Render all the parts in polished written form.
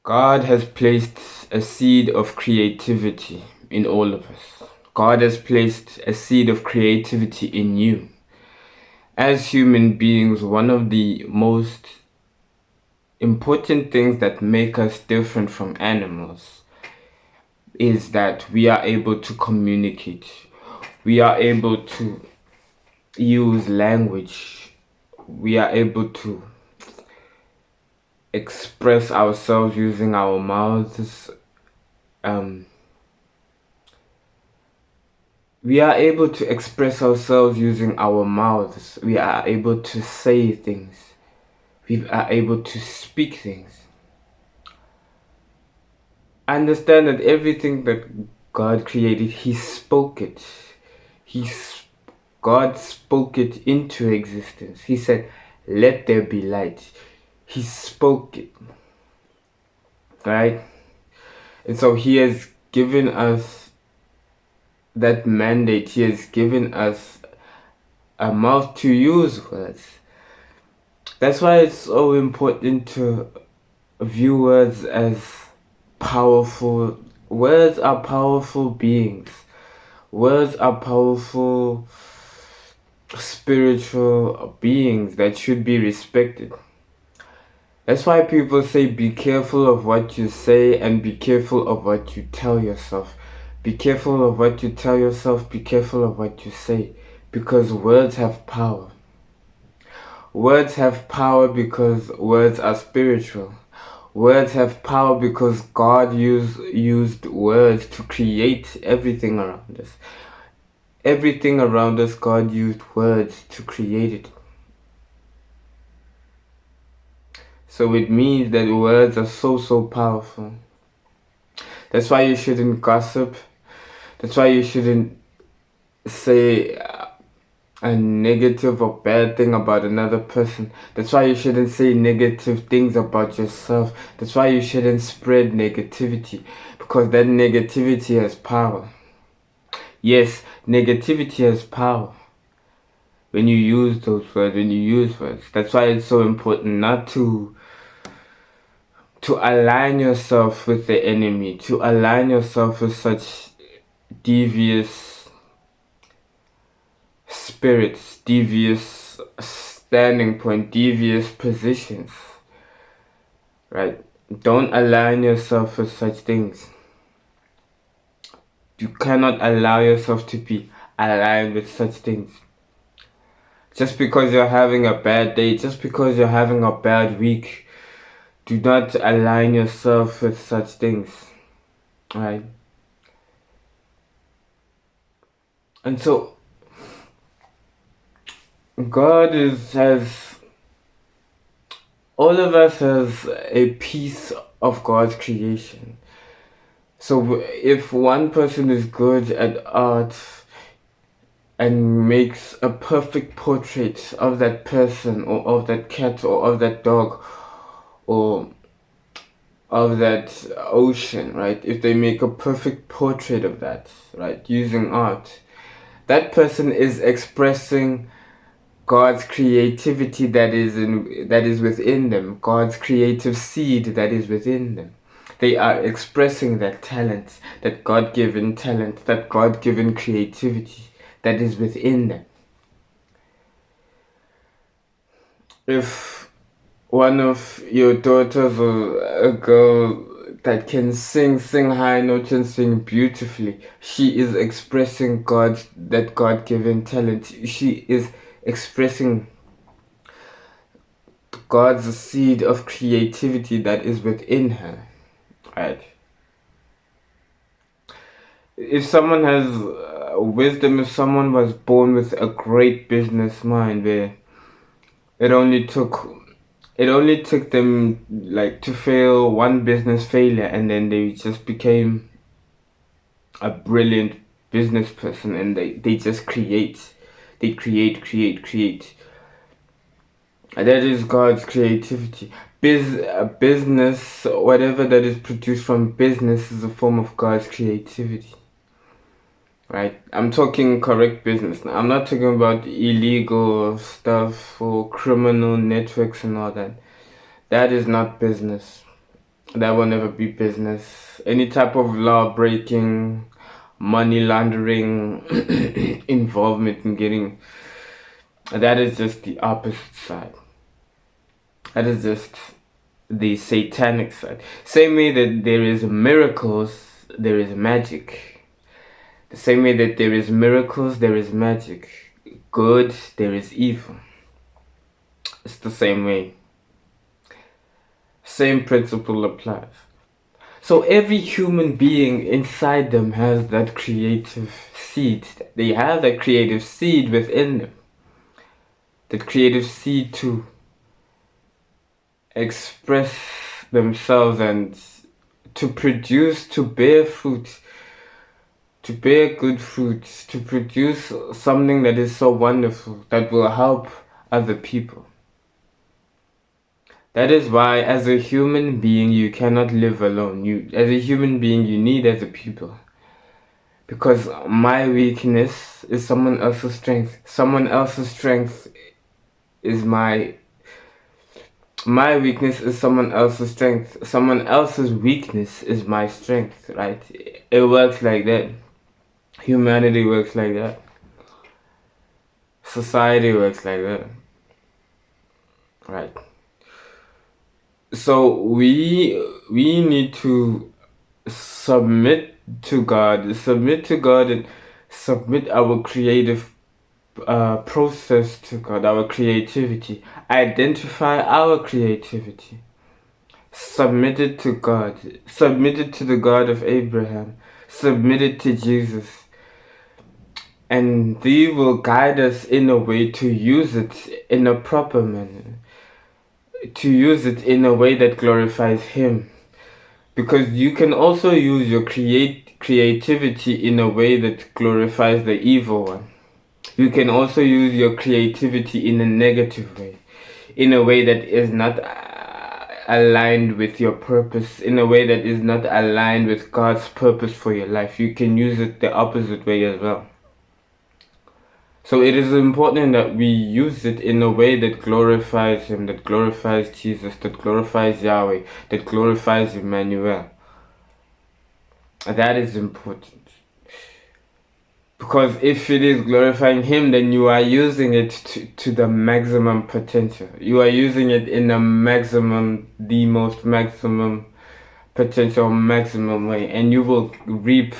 God has placed a seed of creativity in all of us. God has placed a seed of creativity in you. As human beings, one of the most important things that make us different from animals is that we are able to communicate. We are able to use language. We are able to express ourselves using our mouths. We are able to express ourselves using our mouths. We are able to say things. We are able to speak things. Understand that everything that God created, He spoke it. God spoke it into existence. He said, "Let there be light." He spoke it. Right? And so He has given us that mandate. He has given us a mouth to use words. That's why it's so important to view words as powerful. Words are powerful beings. Words are powerful spiritual beings that should be respected. That's why people say be careful of what you say and be careful of what you tell yourself. Be careful of what you tell yourself, be careful of what you say, because words have power. Words have power because words are spiritual. Words have power because God used words to create everything around us. Everything around us, God used words to create it. So it means that words are so powerful. That's why you shouldn't gossip. That's why you shouldn't say a negative or bad thing about another person. That's why you shouldn't say negative things about yourself. That's why you shouldn't spread negativity, because that negativity has power. Yes, negativity has power when you use those words, when you use words. That's why it's so important not to align yourself with the enemy, to align yourself with such devious spirits, devious standing point, devious positions, right? Don't align yourself with such things. You cannot allow yourself to be aligned with such things. Just because you're having a bad day, just because you're having a bad week, do not align yourself with such things, right? And so God has, all of us has a piece of God's creation. So if one person is good at art and makes a perfect portrait of that person or of that cat or of that dog or of that ocean, right? If they make a perfect portrait of that, right, using art, that person is expressing God's creativity that is within them, God's creative seed that is within them. They are expressing that talent, that God-given talent, that God-given creativity that is within them. If one of your daughters or a girl that can sing high notes and sing beautifully, she is expressing that God-given talent. She is expressing God's seed of creativity that is within her, right? If someone has wisdom, if someone was born with a great business mind, where it only took them like to fail one business failure and then they just became a brilliant business person, and they just create. They create. And that is God's creativity. Business, whatever that is produced from business, is a form of God's creativity. Right? I'm talking correct business now. I'm not talking about illegal stuff or criminal networks and all that. That is not business. that will never be business. Any type of law breaking, money laundering, involvement in getting, that is just the opposite side. That is just the satanic side. Same way that there is miracles, there is magic. The same way that there is miracles, there is magic. Good, there is evil. It's the same way. Same principle applies. So every human being inside them has that creative seed. They have that creative seed within them. That creative seed to express themselves and to produce, to bear fruit, to bear good fruits, to produce something that is so wonderful, that will help other people. That is why, as a human being, you cannot live alone. As a human being, you need other people. Because my weakness is someone else's strength. Someone else's strength is my weakness is someone else's strength. Someone else's weakness is my strength, right? It works like that. Humanity works like that. Society works like that. Right. So we need to submit to God and submit our creative process to God, our creativity. Identify our creativity. Submit it to God. Submit it to the God of Abraham. Submit it to Jesus. And He will guide us in a way to use it in a proper manner. To use it in a way that glorifies Him. Because you can also use your creativity in a way that glorifies the evil one. You can also use your creativity in a negative way. In a way that is not aligned with your purpose. In a way that is not aligned with God's purpose for your life. You can use it the opposite way as well. So it is important that we use it in a way that glorifies Him, that glorifies Jesus, that glorifies Yahweh, that glorifies Emmanuel. That is important. Because if it is glorifying Him, then you are using it to the maximum potential. You are using it in the most maximum potential, maximum way. And you will reap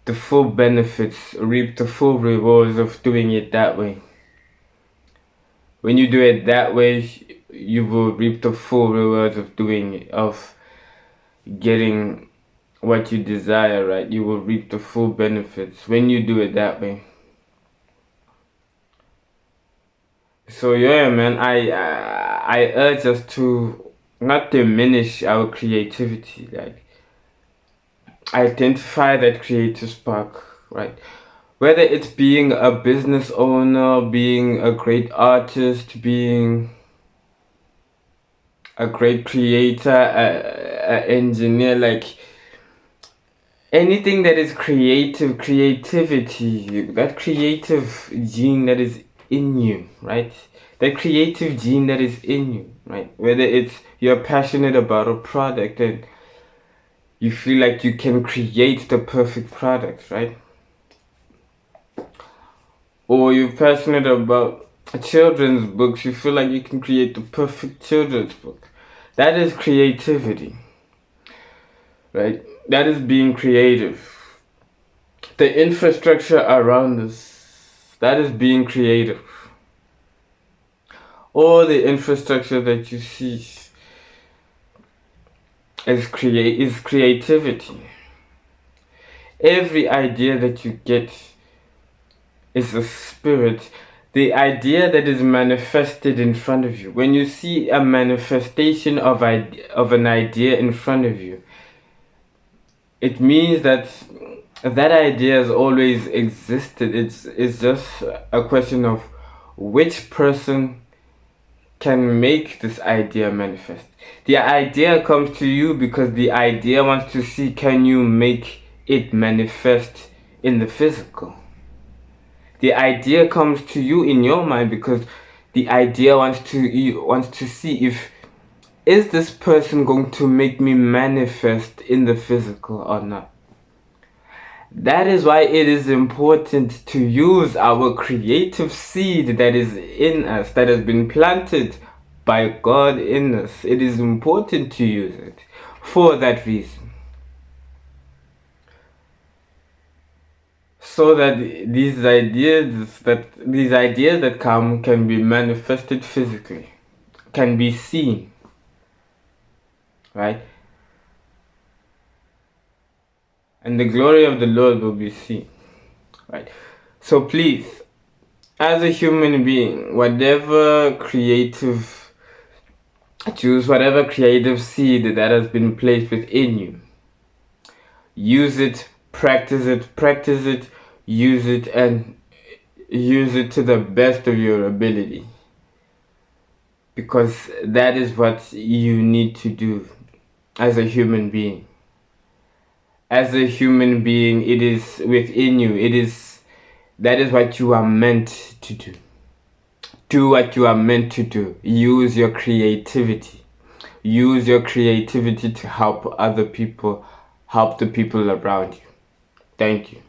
the full benefits, reap the full rewards of doing it that way. When you do it that way, you will reap the full rewards of getting what you desire, right? You will reap the full benefits when you do it that way. So yeah, man, I urge us to not diminish our creativity, like identify that creative spark, right? Whether it's being a business owner, being a great artist, being a great creator, an engineer, like anything that is creativity, that creative gene that is in you, right? That creative gene that is in you, right? Whether it's you're passionate about a product and you feel like you can create the perfect product, right? Or you're passionate about children's books, you feel like you can create the perfect children's book. That is creativity, right? That is being creative. The infrastructure around us, that is being creative. All the infrastructure that you see is creativity. Every idea that you get is a spirit. The idea that is manifested in front of you. When you see a manifestation of an idea in front of you, it means that that idea has always existed. It's just a question of which person can make this idea manifest. The idea comes to you because the idea wants to see, can you make it manifest in the physical? The idea comes to you in your mind because the idea wants to see if is this person going to make me manifest in the physical or not? That is why it is important to use our creative seed that is in us, that has been planted by God in us. It is important to use it for that reason. So that these ideas that come can be manifested physically, can be seen, right? And the glory of the Lord will be seen, right? So please, as a human being, choose whatever creative seed that has been placed within you. Use it, practice it, use it, and use it to the best of your ability. Because that is what you need to do as a human being. As a human being, it is within you. That is what you are meant to do. Do what you are meant to do. Use your creativity. Use your creativity to help other people, help the people around you. Thank you.